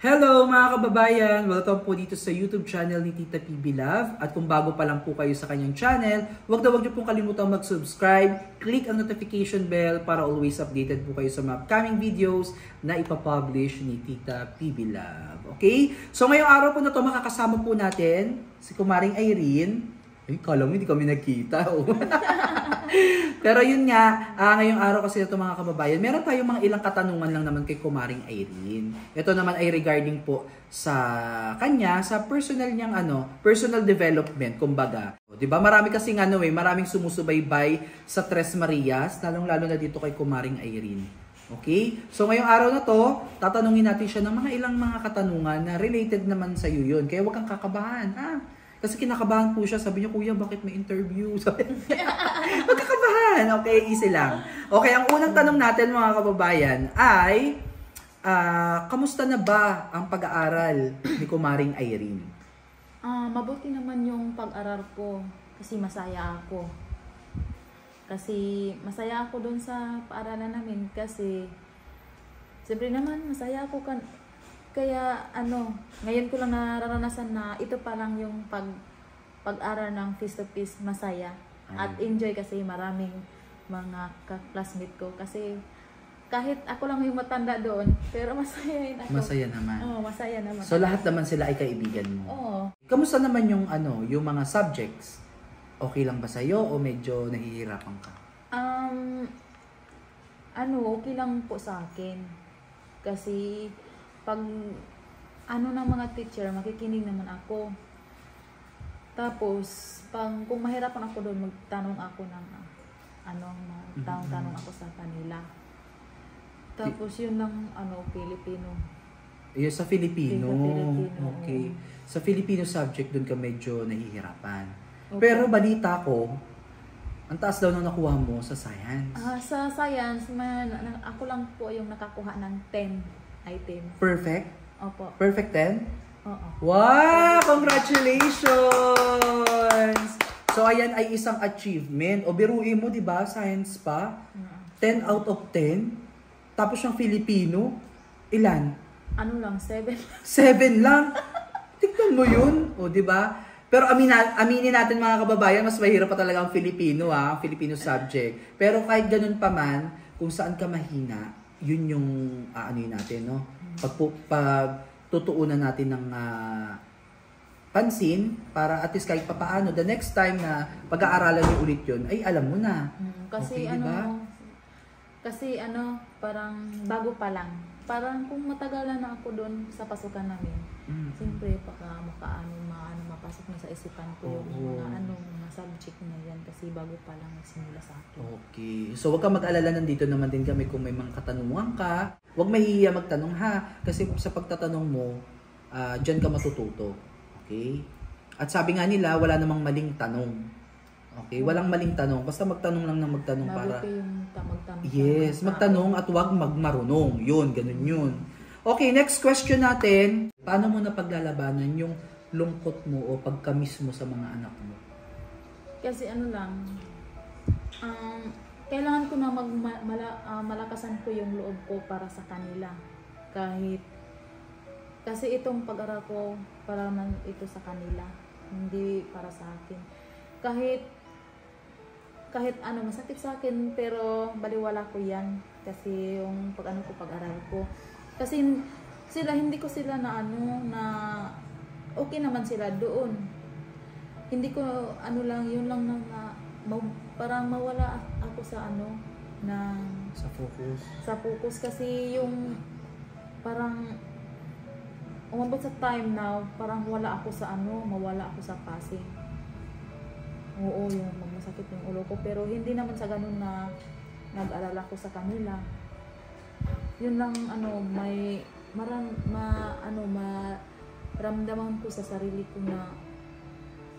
Hello mga kababayan! Welcome po dito sa YouTube channel ni Tita PB Love. At kung bago pa lang po kayo sa kanyang channel, huwag niyo pong kalimutang mag-subscribe, click ang notification bell para always updated po kayo sa mga upcoming videos na ipapublish ni Tita PB Love. Okay? So ngayong araw po na to makakasama po natin si Kumaring Irene. Ay, kala mo hindi kami nagkita. Oh. Pero yun nga, ngayong araw kasi ito mga kababayan, meron tayong mga ilang katanungan lang naman kay Kumaring Irene. Ito naman ay regarding po sa kanya, sa personal niyang personal development, kumbaga. 'Di ba? Marami kasing maraming sumusubaybay sa Tres Marias, lalong-lalo na dito kay Kumaring Irene. Okay? So ngayong araw na to, tatanungin natin siya ng mga ilang mga katanungan na related naman sa iyo yun. Kaya huwag kang kakabahan, ha? Kasi kinakabahan po siya. Sabi niya, kuya, bakit may interview? Sabi niya, magkakabahan. Okay, easy lang. Okay, ang unang tanong natin mga kababayan ay, kamusta na ba ang pag-aaral ni Kumaring Irene? Mabuti naman yung pag-aral ko kasi masaya ako. Kasi masaya ako doon sa paaralan namin kasi siyempre naman masaya ako kaya ngayon ko lang nararanasan na ito pa lang yung pag-aral ng face to face masaya. At enjoy kasi maraming mga ka-classmate ko. Kasi kahit ako lang yung matanda doon, pero masaya ako. Masaya naman. Oo, masaya naman. So lahat naman sila ay kaibigan mo? Oo. Kamusta naman yung mga subjects? Okay lang ba sa'yo o medyo nahihirapan ka? Okay lang po sa akin. Kasi pag ng mga teacher, makikinig naman ako. Tapos, kung mahirapan ako doon, magtanong ako ng tanong ako sa kanila. Tapos yun lang Filipino. Yun sa Filipino. Okay. Oo. Sa Filipino subject doon ka medyo nahihirapan. Okay. Pero balita ko, ang taas daw nang nakuha mo sa science. Sa science, ako lang po yung nakakuha ng 10 item. Perfect? Opo. Perfect 10? Oo. Wow! Congratulations! So, ayan ay isang achievement. O biruin mo, di ba? Science pa. 10 out of 10. Tapos yung Filipino, ilan? 7. 7 lang. Tignan mo yun. O, di ba? Pero aminin natin mga kababayan, mas mahirap pa talaga ang Filipino, ang Filipino subject. Pero kahit ganun pa man, kung saan ka mahina, yun yung natin, no? Pagtutuunan natin ng pansin para at least kahit papaano, the next time na pag-aaralan niyo ulit yun, ay alam mo na. Kasi okay, diba? Kasi parang bago pa lang. Parang kung matagalan na ako doon sa pasukan namin, siyempre mapasok na sa isipan ko yung mga subject na yan kasi bago pa lang nagsimula sa akin. Okay. So wag kang mag-alala, nandito naman din kami kung may mga katanungan ka. Huwag mahihiya magtanong ha. Kasi sa pagtatanong mo, dyan ka matututo. Okay? At sabi nga nila, wala namang maling tanong. Okay? Walang maling tanong. Basta magtanong lang ng magtanong para... Mabuti yung magtanong. Yes, magtanong at huwag magmarunong. Yun, ganun yun. Okay, next question natin. Paano mo napaglalabanan yung lungkot mo o pagkamis mo sa mga anak mo? Kasi kailangan ko na malakasan ko yung loob ko para sa kanila. Kasi itong pag-aral ko para man ito sa kanila, hindi para sa akin. Kahit masakit sa akin, pero baliwala ko yan. Kasi yung pag-aral ko. Kasi hindi ko sila na okay naman sila doon. Hindi ko yun lang parang mawala ako sa sa focus. Sa focus kasi yung parang umabot sa time na parang mawala ako sa passing. Oo, yung masakit yung ulo ko, pero hindi naman sa ganun na nag-alala ko sa kanila. Yun lang maramdaman ko sa sarili ko na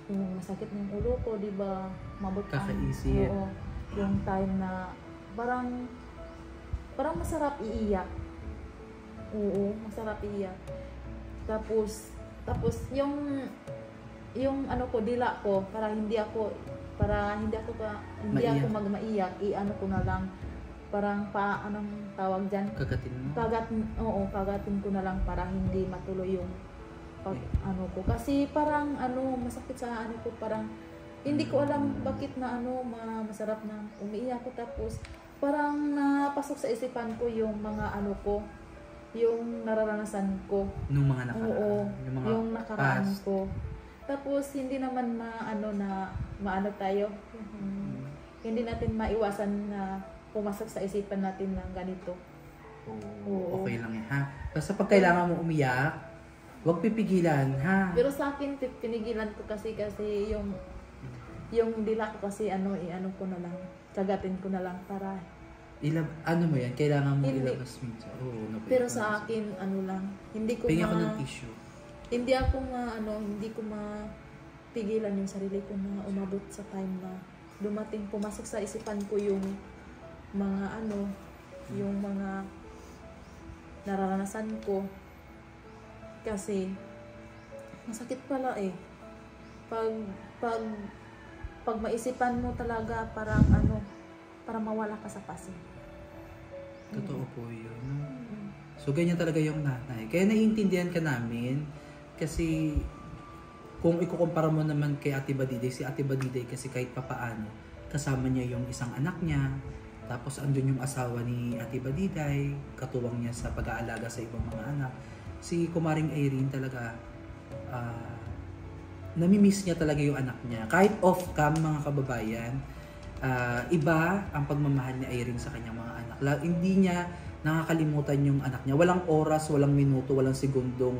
yung masakit ng ulo ko, di ba? Kakaisip. Oo, yung time na parang masarap iiyak. Oo, masarap iiyak. Tapos yung dila ko para hindi ako magmaiyak, ko na lang parang anong tawag dyan? Kagatin mo? Kagatin ko na lang para hindi matuloy yung ano ko. Kasi parang masakit sa ano ko, parang hindi ko alam bakit na masarap na umiiyak ko, tapos parang napasok sa isipan ko yung mga ko, yung nararanasan ko. Nung mga nakaraan? Oo, yung nakaraan ko. Tapos hindi naman maano tayo. Hindi natin maiwasan na pumasok sa isipan natin ng ganito. Oo. Okay lang ha. Basta pag kailangan mo umiyak, huwag pipigilan ha. Pero sa akin, pinigilan ko kasi yung dila ko kasi ko na lang, kagatin ko na lang para mo yan? Kailangan mo ilabas minsan. Pero sa akin, lang, hindi ko Pingin ako ng tissue. Hindi ko mapigilan yung sarili ko na umabot sa time na pumasok sa isipan ko yung mga yung mga nararanasan ko. Kasi masakit pala pag maisipan mo talaga, parang para mawala ka sa pasin. Totoo po yun. So ganyan talaga yung nanay. Kaya naiintindihan ka namin kasi kung ikukumpara mo naman kay Ate Badiday, si Ate Badiday kasi kahit papaano kasama niya yung isang anak niya, tapos andun yung asawa ni Ate Badiday, katuwang niya sa pag-aalaga sa ibang mga anak. Si Kumaring Irene talaga namimiss niya talaga yung anak niya. Kahit off-cam, mga kababayan, iba ang pagmamahal ni Irene sa kanyang mga anak. Hindi niya nakakalimutan yung anak niya. Walang oras, walang minuto, walang segundong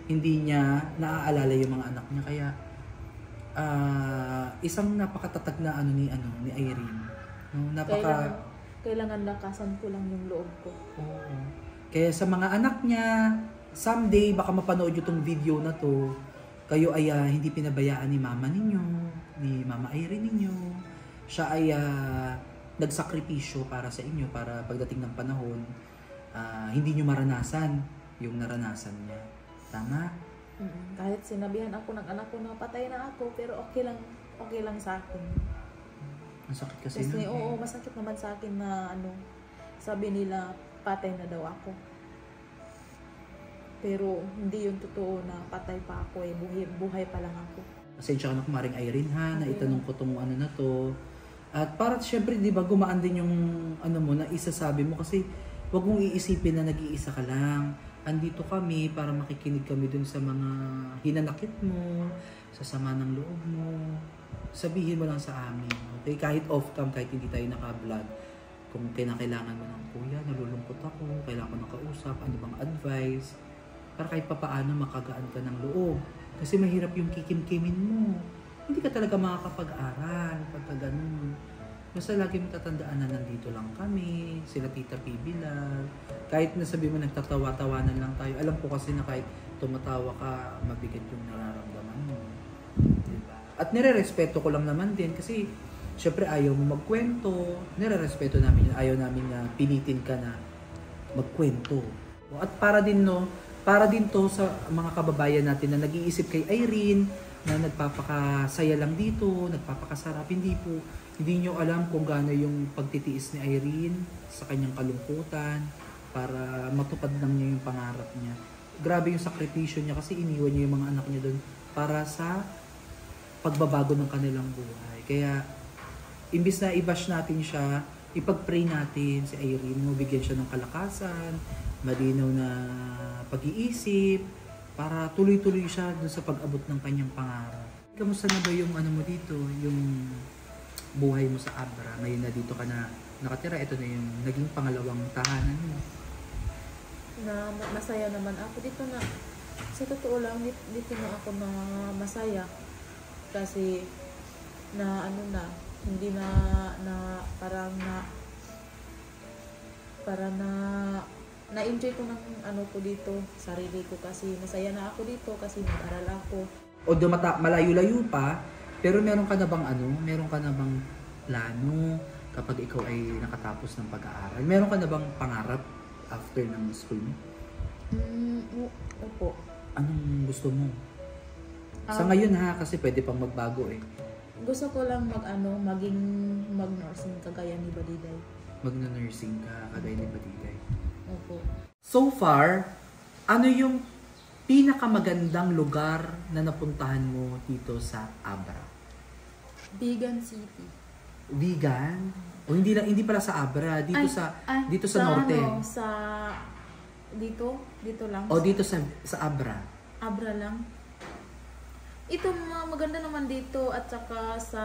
hindi niya naaalala yung mga anak niya. Kaya isang napakatatag na ni Irene. No? Kailangan lakasan ko lang yung loob ko. Oo. Kaya sa mga anak niya, someday baka mapanood yung tong video na to, kayo ay hindi pinabayaan ni mama ninyo, ni Mama Irene ninyo. Siya ay nagsakripisyo para sa inyo, para pagdating ng panahon, hindi nyo maranasan yung naranasan niya. Tama? Kahit sinabihan ako ng anak ko na patay na ako, pero okay lang sa akin. Masakit kasi oo, masakit naman sa akin na sabi nila patay na daw ako. Pero hindi yung totoo na patay pa ako, buhay pa lang ako. Pasensya ka na Kumaring Irene ha, na itanong ko tong na to. At para syempre, di ba, gumaan din yung mo na isasabi mo, kasi wag mong iisipin na nag-iisa ka lang. Andito kami para makikinig kami dun sa mga hinanakit mo, sa sama ng loob mo. Sabihin mo lang sa amin, okay? Kahit off-cam, kahit hindi tayo naka-vlog. Kung kailangan mo ng kuya, nalulungkot ako, kailangan ko ng kausap, ano bang advice, para kahit papaano makagaan ka ng loob. Kasi mahirap yung kikim-kimin mo. Hindi ka talaga makakapag-aral pagka ganun. Basta lagi mo tatandaan na nandito lang kami, sila Tita Pibilag. Kahit nasabi mo nagtatawa-tawanan lang tayo, alam ko kasi na kahit tumatawa ka, mabigat yung nararamdaman mo. Diba? At nire-respeto ko lang naman din kasi syempre ayaw mo magkwento. Nire-respeto namin yun. Ayaw namin na pilitin ka na magkwento. At para din to sa mga kababayan natin na nag-iisip kay Irene na nagpapakasaya lang dito, nagpapakasarap. Hindi nyo alam kung gaano yung pagtitiis ni Irene sa kanyang kalungkutan para matupad lang niya yung pangarap niya. Grabe yung sakripisyo niya kasi iniwan niya yung mga anak niya doon para sa pagbabago ng kanilang buhay. Kaya imbis na i-bash natin siya, ipag-pray natin si Irene, mabigyan siya ng kalakasan, malinaw na pag-iisip, para tuloy-tuloy siya dun sa pag-abot ng kanyang pangarap. Kamusta na ba yung mo dito, yung buhay mo sa Abra? Ngayon na dito ka na nakatira, ito na yung naging pangalawang tahanan mo. Masaya naman ako dito na. Sa totoo lang, dito na ako na masaya. Kasi hindi na na-enjoy ko ng ko dito, sarili ko, kasi masaya na ako dito kasi nag-aral ako. Although malayo-layo pa, pero meron ka na bang plano kapag ikaw ay nakatapos ng pag-aaral? Meron ka na bang pangarap after ng school mo? Opo. Anong gusto mo? Sa ngayon ha, kasi pwede pang magbago eh. Gusto ko lang mag-nursing kagaya ni Badiday. Magna-nursing ka, kagaya ni Badiday. Opo. So far, ano yung pinakamagandang lugar na napuntahan mo dito sa Abra? Bigan City. Vegan? O hindi pala sa Abra, dito dito sa norte. Ano, dito lang. O dito sa Abra. Abra lang. Ito maganda naman dito at saka sa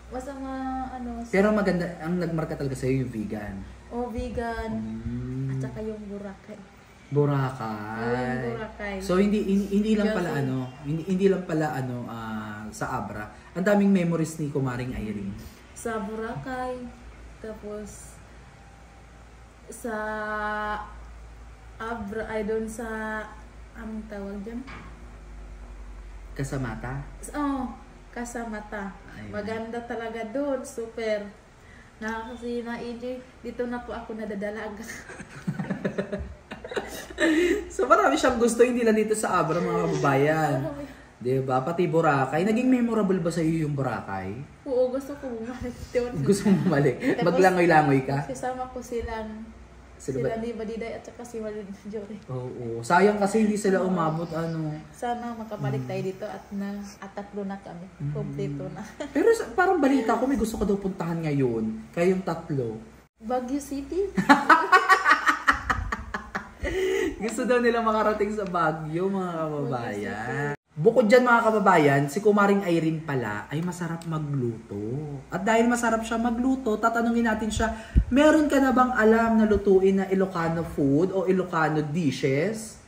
basta ano. Pero maganda, ang nagmarka talaga sa'yo yung vegan. Vegan. At saka yung Boracay. Boracay. Yung Boracay. So hindi lang pala hindi lang pala sa Abra. Ang daming memories ni Kumaring Irene. Sa Boracay, tapos sa Abra ay doon sa ang tawag diyan. Kasamata? Kasamata. Ayun. Maganda talaga doon, super. Kasi na-enjoy. Dito na po ako nadadalaga. So marami siyang gusto, hindi lang dito sa Abra mga kababayan. Diba? Pati Boracay. Naging memorable ba sa iyo yung Boracay? Oo, gusto ko bumalik doon. Gusto mo bumalik? Maglangoy-langoy ka? Kasama ko sila ni Badiday at saka si Walid Jory. Oo. Sayang kasi hindi sila umabot Sana makabalik tayo dito at tatlo na kami. Kompleto na. Pero parang balita ko may gusto ka daw puntahan ngayon. Kayong tatlo. Baguio City? Gusto daw nila makarating sa Baguio, mga kababayan. Bukod dyan mga kababayan, si Kumaring Irene pala ay masarap magluto. At dahil masarap siya magluto, tatanungin natin siya, meron ka na bang alam na lutuin na Ilocano food o Ilocano dishes?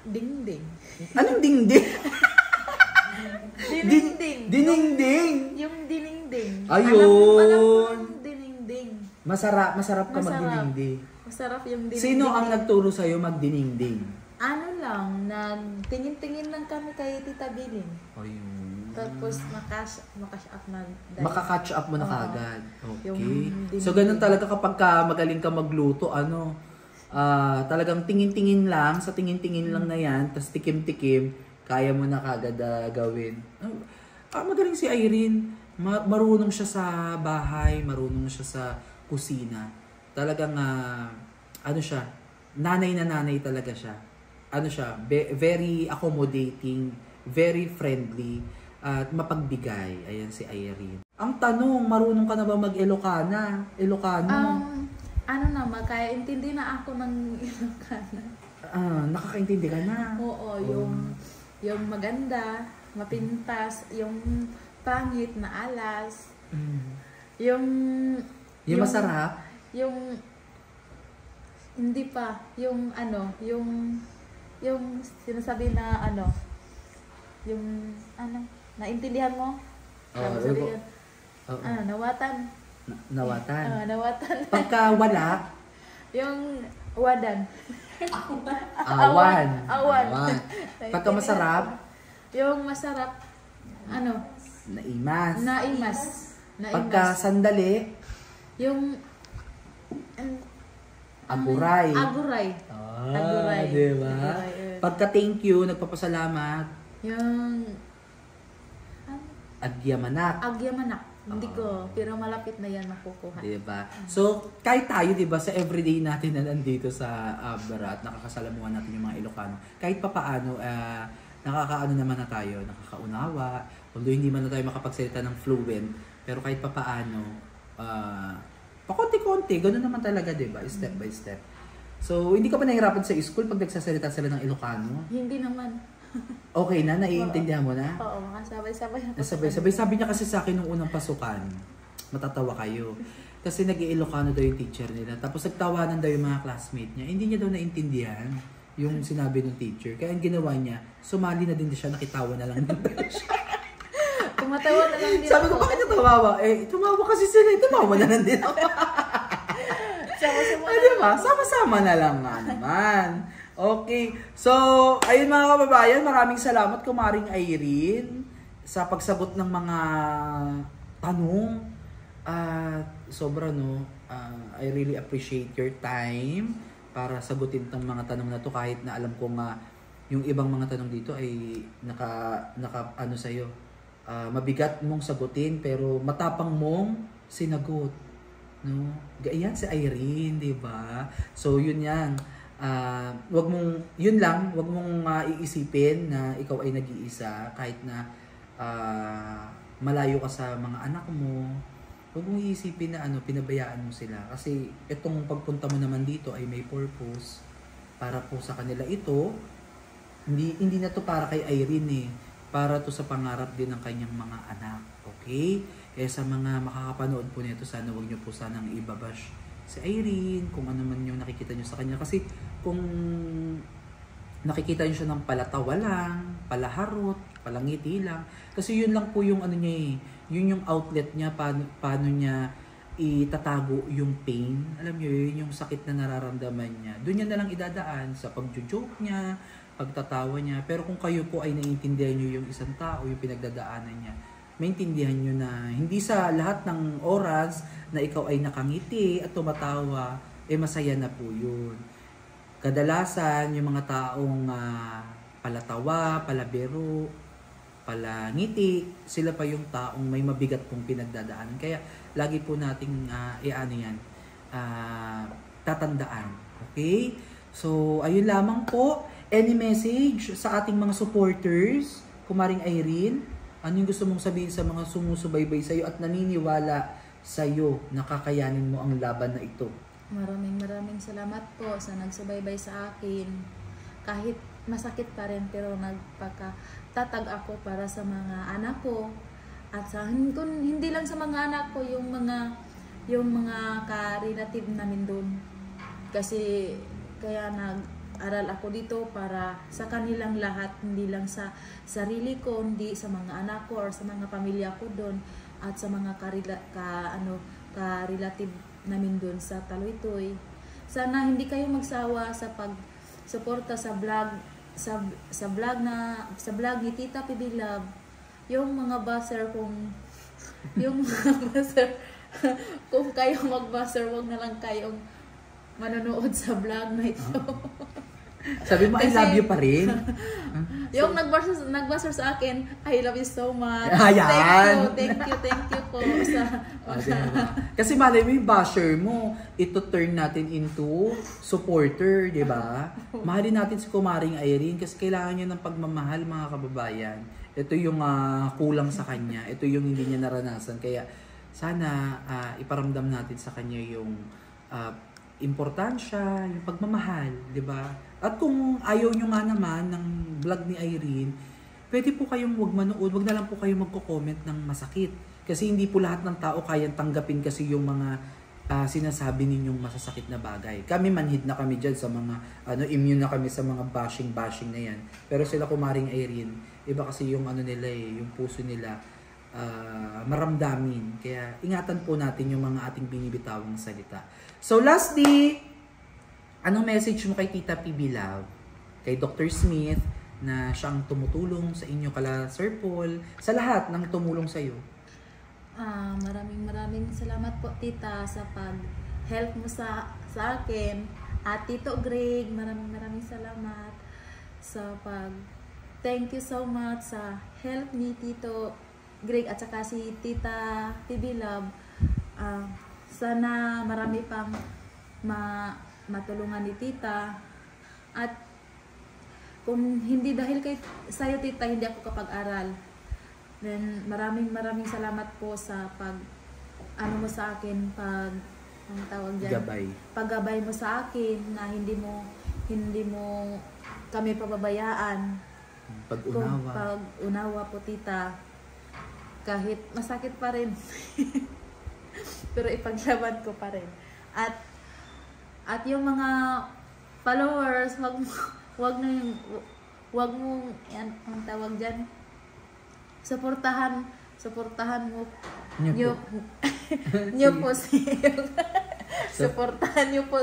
Ding-ding. Anong ding-ding? Dininding. Dininding. Yung dininding. Ayun. Alam ko yung dininding. Masarap ka magdininding. Masarap yung dininding. Sino ang nagturo sa'yo magdininding? Ano lang, nagtingin-tingin lang kami kay Tita Bilin. Ayun. Tapos makash up na. Maka-catch up mo na kagad. Okay. Yung So ganun talaga kapag magaling ka magluto, talagang tingin-tingin lang, sa tingin-tingin lang na yan, tapos tikim-tikim, kaya mo na kagad gawin. Magaling si Irene. Marunong siya sa bahay, marunong siya sa kusina. Talagang, siya, nanay na nanay talaga siya. Very accommodating, very friendly, at mapagbigay. Ayan si Irene. Ang tanong, marunong ka na ba mag-Ilocana? Ilocano? Kaya intindi na ako ng Ilocana. Nakakaintindi ka na? Oo, yung maganda, mapintas, yung pangit na alas, yung masarap? Yung hindi pa, yung sinasabi na naintindihan mo? Nawatan. Nawatan? Nawatan. Pagka wala? Yung wadan. Awan. Awan. Pagka masarap? Yung masarap, Naimas. Naimas. Pagka sandali? Yung aguray. Aguray. Diba? Pagka thank you, nagpapasalamat. Yung Agyamanak. Hindi ko, pero malapit na yan makukuha. Diba? So, kahit tayo, diba, sa everyday natin na nandito sa Abra at nakakasalamuhan natin yung mga Ilocano, kahit papaano, nakakaano naman na tayo, nakakaunawa, although hindi man na tayo makapagsalita ng fluent, pero kahit papaano, pakonti-konti, gano'n naman talaga, diba? Step by step. So, hindi ka pa nahihirapan sa school pag nagsasalita sila ng Ilocano? Hindi naman. Okay na? Naiintindihan mo na? Oo, makasabay-sabay. Sabay-sabay. Sabi niya kasi sa akin nung unang pasukan, matatawa kayo. Kasi nag-i-Ilocano daw yung teacher nila. Tapos nagtawanan daw yung mga classmate niya. Hindi niya daw naintindihan yung sinabi ng teacher. Kaya ang ginawa niya, sumali na din siya, nakitawa na lang din siya. Tumatawa na lang din Sabi ko, bakit niya tumawa? Tumawa kasi sila. Tumawa na lang din ako. Diba? Sama-sama na lang nga naman. Okay. So, ayun mga kababayan, maraming salamat Kumaring Irene sa pagsagot ng mga tanong. Sobra I really appreciate your time para sagutin tong mga tanong na to, kahit na alam ko nga yung ibang mga tanong dito ay naka sa'yo. Mabigat mong sagutin pero matapang mong sinagot. No? Ayan si Irene, di ba? So, yun yan. Wag mong, yun lang, wag mong iisipin na ikaw ay nag-iisa kahit na malayo ka sa mga anak mo. Wag mong iisipin na pinabayaan mo sila. Kasi itong pagpunta mo naman dito ay may purpose para po sa kanila ito. Hindi na to para kay Irene eh. Para to sa pangarap din ng kanyang mga anak. Okay? Kaya sa mga makakapanood po nito, sana wag nyo po sanang ibabash si Irene, kung ano man yung nakikita nyo sa kanya. Kasi kung nakikita nyo siya ng palatawa lang, palaharot, palangiti lang, kasi yun lang po yung niya eh. Yun yung outlet niya, paano niya itatago yung pain. Alam nyo yun, yung sakit na nararamdaman niya. Doon niya na lang idadaan sa pagjo-joke niya, pagtatawa niya. Pero kung kayo po ay naiintindihan nyo yung isang tao, yung pinagdadaanan niya, maintindihan nyo na hindi sa lahat ng oras na ikaw ay nakangiti at tumatawa, masaya na po yun. Kadalasan, yung mga taong palatawa, palabiro, palangiti, sila pa yung taong may mabigat pong pinagdadaanan. Kaya, lagi po nating tatandaan. Okay? So, ayun lamang po. Any message sa ating mga supporters, Kumaring Irene? Ano yung gusto mong sabihin sa mga sumusubaybay sa'yo at naniniwala sa'yo na kakayanin mo ang laban na ito? Maraming salamat po sa nagsubaybay sa akin. Kahit masakit pa rin, pero nagpakatatag ako para sa mga anak ko. At sa hindi lang sa mga anak ko, yung mga ka-relative namin doon. Kasi kaya aral ako dito para sa kanilang lahat, hindi lang sa sarili ko, hindi sa mga anak ko or sa mga pamilya ko doon at sa mga ka-relative namin doon sa Taloytoy. Sana hindi kayo magsawa sa pag-suporta sa vlog ni Tita PB Love. Yung mga buzzer kung kayo mag-buzzer, wag na lang kayong manonood sa vlog na ito. Sabi mo, I love you pa rin. Yung nag-buzzer sa akin, I love you so much. Ayan. Thank you po sa... Kasi malay mo yung basher mo, ito turn natin into supporter, di ba? Mahalin natin si Kumaring Irene kasi kailangan niya ng pagmamahal, mga kababayan. Ito yung kulang sa kanya. Ito yung hindi niya naranasan. Kaya sana iparamdam natin sa kanya yung importansya, yung pagmamahal, di ba? At kung ayaw nyo nga naman ng vlog ni Irene, pwede po kayong wag manood, wag na lang po kayong magko-comment ng masakit. Kasi hindi po lahat ng tao kayang tanggapin kasi yung mga sinasabi ninyong masasakit na bagay. Kami manhid na kami dyan sa mga, immune na kami sa mga bashing na yan. Pero sila Kumaring Irene, iba kasi yung nila yung puso nila, maramdamin. Kaya ingatan po natin yung mga ating binibitawang salita. So lastly, anong message mo kay Tita PB Love? Kay Dr. Smith na siyang tumutulong sa inyo kala Sir Paul, sa lahat ng tumulong sa iyo. Maraming salamat po Tita sa pag-help mo sa akin. At Tito Greg, maraming salamat sa thank you so much sa help ni Tito Greg at saka si Tita PB Love. Sana marami pang matulungan ni Tita. At kung hindi dahil sa'yo Tita, hindi ako kapag-aral. Then maraming salamat po sa mo sa akin, paggabay mo sa akin na hindi mo kami pababayaan. Pag-unawa po Tita. Kahit masakit pa rin. Pero ipaglaban ko pa rin. At yung mga followers, wag mo yan ang tawag diyan. Suportahan mo niyo po suportahan niyo po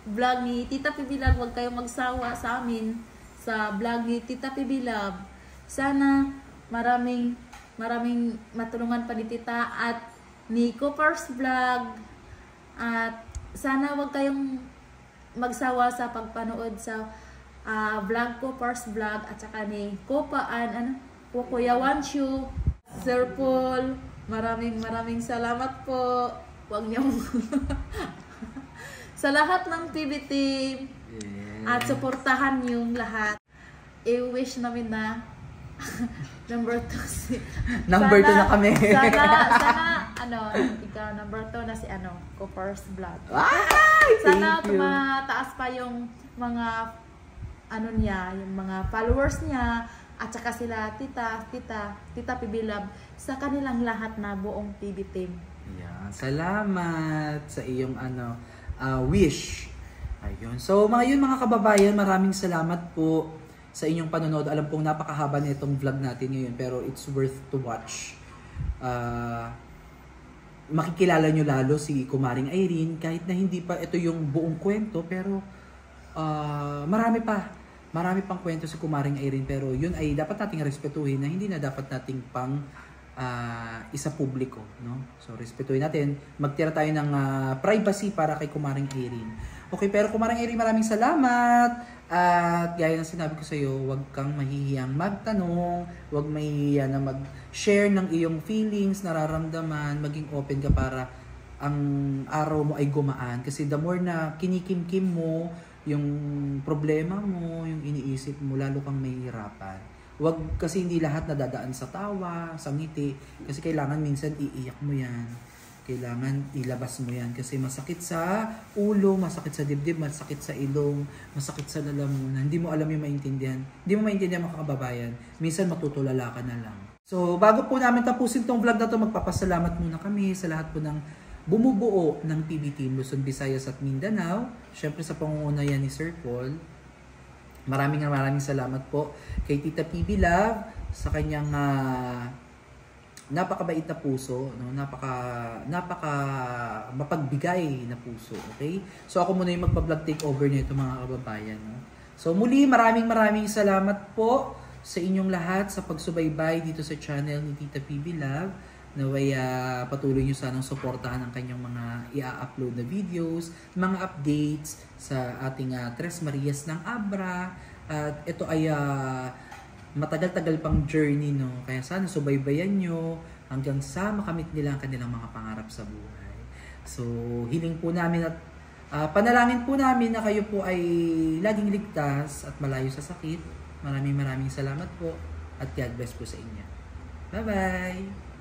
vlog ni Tita PB Love. Wag kayong magsawa sa amin sa vlog ni Tita PB Love. Sana maraming matulungan pa ni Tita at ni Cooper's Vlog. At sana wag kayong magsawa sa pagpanood sa vlog ko, Cooper's Vlog, at saka ni Kuya Wanshu, Sir Paul. Maraming salamat po. Huwag niyong sa lahat ng TV team at suportahan yung lahat. I-wish namin na number 2 si Number 2 na kami. sana ikaw number 2 na si ko first blood. Sana tumataas pa yung mga niya, yung mga followers niya at saka sila tita Pibilab sa kanilang lahat na buong TV team. Yeah, salamat sa iyong wish. Ayun. So mga kababayan, maraming salamat po sa inyong panonood. Alam kong napakahaba nitong vlog natin ngayon pero it's worth to watch. Makikilala nyo lalo si Kumaring Irene kahit na hindi pa ito yung buong kwento pero marami pang kwento si Kumaring Irene pero yun ay dapat nating respetuhin na hindi na dapat nating pang isa publiko, no? So respetuhin natin, magtira tayo ng privacy para kay Kumaring Irene. Okay, pero Kumaring Irene, maraming salamat. At gaya ng sinabi ko sa iyo, huwag kang mahihiyang magtanong, huwag mahihiya na mag-share ng iyong feelings, nararamdaman, maging open ka para ang araw mo ay gumaan. Kasi the more na kinikim-kim mo yung problema mo, yung iniisip mo, lalo kang mahihirapan. Huwag kasi hindi lahat nadadaan sa tawa, sa ngiti, kasi kailangan minsan iiyak mo yan. Kailangan ilabas mo yan kasi masakit sa ulo, masakit sa dibdib, masakit sa ilong, masakit sa lalamunan. Hindi mo alam yung maintindihan. Hindi mo maintindihan mga kababayan. Minsan matutulala ka na lang. So bago po namin tapusin tong vlog na to, magpapasalamat muna kami sa lahat po ng bumubuo ng PB Team Luzon, Visayas at Mindanao. Siyempre sa pangunguna yan ni Sir Paul. Maraming salamat po kay Tita PB Love sa kanyang napakabait na puso, no? napaka mapagbigay na puso, okay? So ako muna yung magpa-vlog takeover nito mga kababayan, no? So muli maraming salamat po sa inyong lahat sa pagsubaybay dito sa channel ni Tita PB Love. Naway patuloy nyo sanang suportahan ang kanyang mga i-upload na videos, mga updates sa ating Tres Marias ng Abra. At ito ay matagal-tagal pang journey, no? Kaya sana subaybayan nyo hanggang sa makamit nila ang kanilang mga pangarap sa buhay. So, hiling po namin at panalangin po namin na kayo po ay laging ligtas at malayo sa sakit. Maraming salamat po at God bless po sa inyo. Bye-bye!